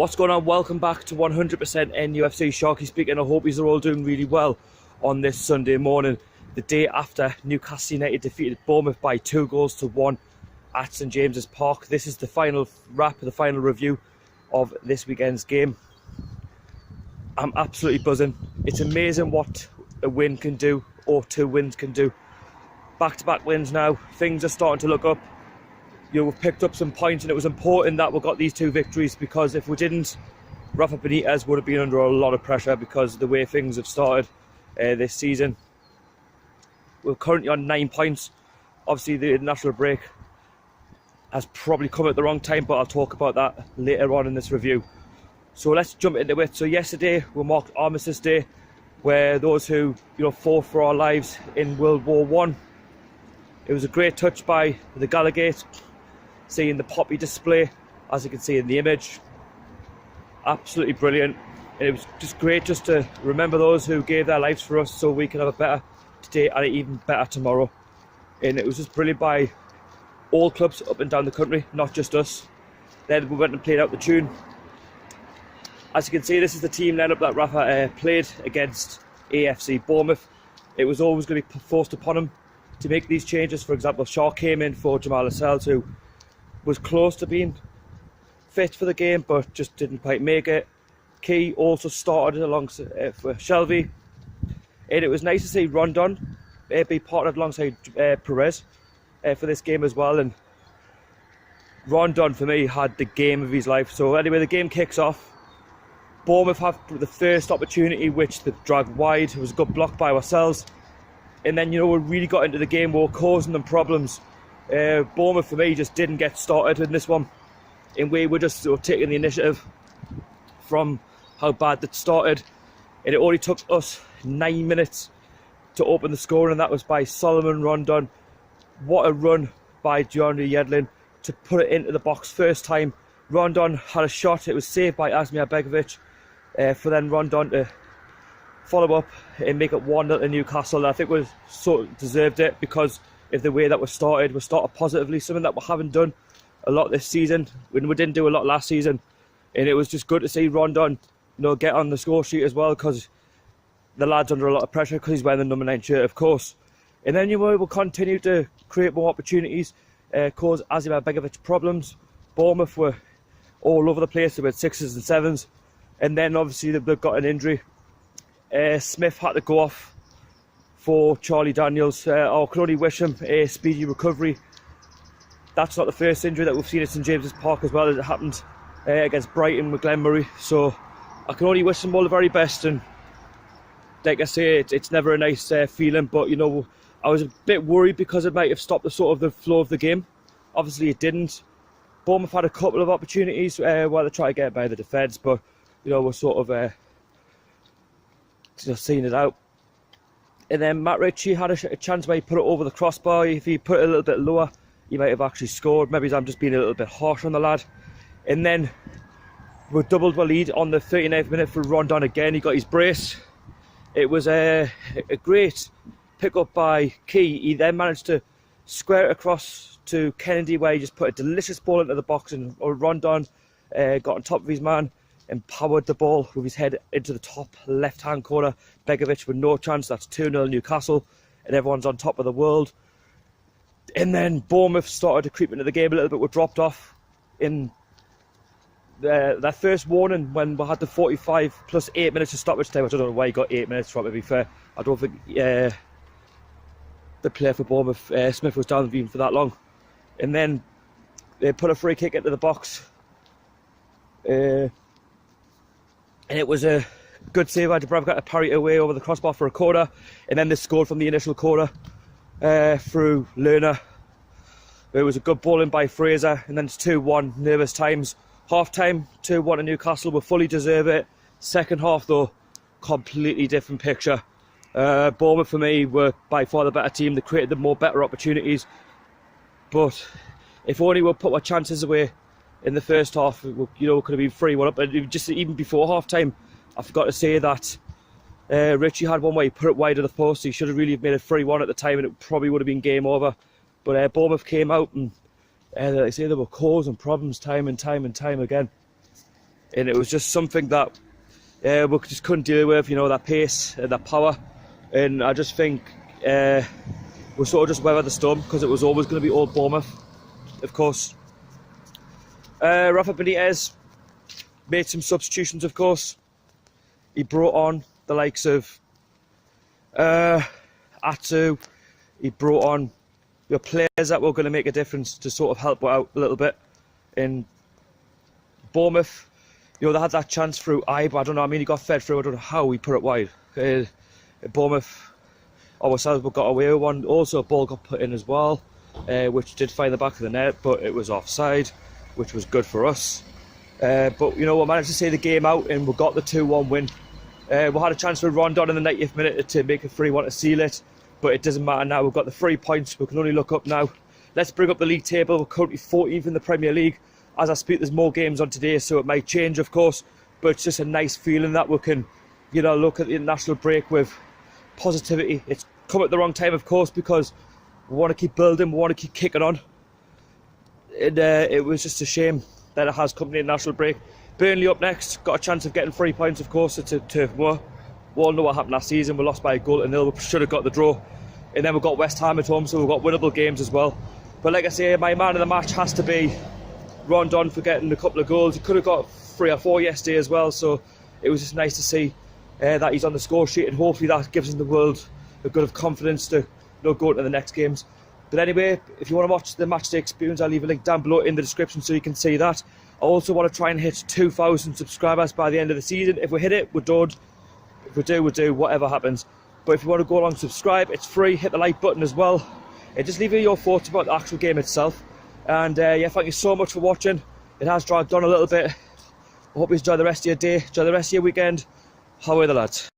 What's going on? Welcome back to 100% NUFC. Sharkey speaking. I hope you're all doing really well on this Sunday morning, the day after Newcastle United defeated Bournemouth by 2-1 at St James's Park. This is the final wrap, the final review of this weekend's game. I'm absolutely buzzing. It's amazing what a win can do, or 2 wins can do. Back-to-back wins now. Things are starting to look up. We've picked up some points, and it was important that we got these 2 victories, because if we didn't, Rafa Benitez would have been under a lot of pressure because of the way things have started this season. We're currently on 9 points. Obviously the international break has probably come at the wrong time, but I'll talk about that later on in this review. So let's jump into it. So yesterday we marked Armistice Day, where those who fought for our lives in World War One. It was a great touch by the Gallagate, seeing the poppy display, as you can see in the image. Absolutely brilliant. And it was just great just to remember those who gave their lives for us so we can have a better today and an even better tomorrow. And it was just brilliant by all clubs up and down the country, not just us. Then we went and played out the Toon. As you can see, this is the team lineup that Rafa played against AFC Bournemouth. It was always going to be forced upon him to make these changes. For example, Sharkey came in for Jamal Lascelles, who was close to being fit for the game but just didn't quite make it. Key also started alongside for Shelby, and it was nice to see Rondon be partnered alongside Perez for this game as well. And Rondon, for me, had the game of his life. So anyway, the game kicks off. Bournemouth have the first opportunity, which they dragged wide. It was a good block by ourselves, and then we really got into the game. We were causing them problems. Bournemouth, for me, just didn't get started in this one, and we were just taking the initiative from how bad it started. And it only took us 9 minutes to open the score, and that was by Solomon Rondon. What a run by DeAndre Yedlin to put it into the box first time. Rondon had a shot. It was saved by Asmir Begovic for then Rondon to follow up and make it 1-0 to Newcastle. And I think we sort of deserved it because of the way that we started. We started positively, something that we haven't done a lot this season, when we didn't do a lot last season. And it was just good to see Rondon get on the score sheet as well, because the lad's under a lot of pressure because he's wearing the number 9 shirt, of course. And then we'll continue to create more opportunities, cause Asmir Begovic problems. Bournemouth were all over the place. They were 6s and 7s, and then obviously they've got an injury. Smith had to go off for Charlie Daniels. I can only wish him a speedy recovery. That's not the first injury that we've seen at St James's Park as well, as it happened against Brighton with Glenn Murray. So I can only wish them all the very best. And like I say, it's never a nice feeling, but I was a bit worried because it might have stopped the flow of the game. Obviously it didn't. Bournemouth had a couple of opportunities while they tried to get it by the defence, but we're sort of just seeing it out. And then Matt Ritchie had a chance where he put it over the crossbar. If he put it a little bit lower, he might have actually scored. Maybe I'm just being a little bit harsh on the lad. And then we doubled the lead on the 39th minute for Rondon again. He got his brace. It was a great pick up by Key. He then managed to square it across to Kennedy, where he just put a delicious ball into the box, and Rondon got on top of his man and powered the ball with his head into the top left-hand corner. Begovic with no chance. That's 2-0 Newcastle, and everyone's on top of the world. And then Bournemouth started to creep into the game a little bit. We dropped off in that first warning when we had the 45 plus 8 minutes of stoppage time. I don't know why he got 8 minutes from it, to be fair. I don't think the player for Bournemouth, Smith, was down even for that long. And then they put a free kick into the box. And it was a good save by Dubravka to parry it away over the crossbar for a corner. And then they scored from the initial corner through Lerner. It was a good ball in by Fraser. And then it's 2-1, nervous times. Half time, 2-1 to Newcastle. We fully deserve it. Second half, though, completely different picture. Bournemouth, for me, were by far the better team. They created the more better opportunities. But if only we'll put our chances away in the first half, we could have been 3-1 up. And just even before half time, I forgot to say that Ritchie had one where he put it wide of the post. He should have really made it 3-1 at the time, and it probably would have been game over. But Bournemouth came out, and like I say, they were causing problems time and time again. and it was just something that we just couldn't deal with, you know, that pace and that power. And I just think we sort of just weathered the storm, because it was always going to be old Bournemouth, of course. Rafa Benitez made some substitutions, of course. He brought on the likes of Atu. He brought on your players that were going to make a difference to sort of help out a little bit. In Bournemouth, you know, they had that chance through Ibe. I don't know, I mean, he got fed through. I don't know how he put it wide. Bournemouth ourselves, we got away with one. Also, a ball got put in as well, which did find the back of the net, but it was offside, which was good for us. But, you know, we managed to see the game out, and we got the 2-1 win. We had a chance with Rondon in the 90th minute to make a 3-1 to seal it, but it doesn't matter now. We've got the 3 points. We can only look up now. Let's bring up the league table. We're currently 14th in the Premier League. As I speak, there's more games on today, so it might change, of course, but it's just a nice feeling that we can, you know, look at the international break with positivity. It's come at the wrong time, of course, because we want to keep building, we want to keep kicking on. And it was just a shame that it has come to the international break. Burnley up next, got a chance of getting 3 points, of course, to Turf Moor. We all know what happened last season. We lost by a goal to nil. We should have got the draw. And then we've got West Ham at home, so we've got winnable games as well. But like I say, my man of the match has to be Rondon for getting a couple of goals. He could have got 3 or 4 yesterday as well, so it was just nice to see that he's on the score sheet, and hopefully that gives him the world a bit of confidence to, you know, go into the next games. But anyway, if you want to watch the matchday experience, I'll leave a link down below in the description so you can see that. I also want to try and hit 2,000 subscribers by the end of the season. If we hit it, we're done. If we do, we do, whatever happens. But if you want to go along, subscribe, it's free. Hit the like button as well. Just leave me your thoughts about the actual game itself. And yeah, thank you so much for watching. It has dragged on a little bit. I hope you enjoy the rest of your day, enjoy the rest of your weekend. How are the lads?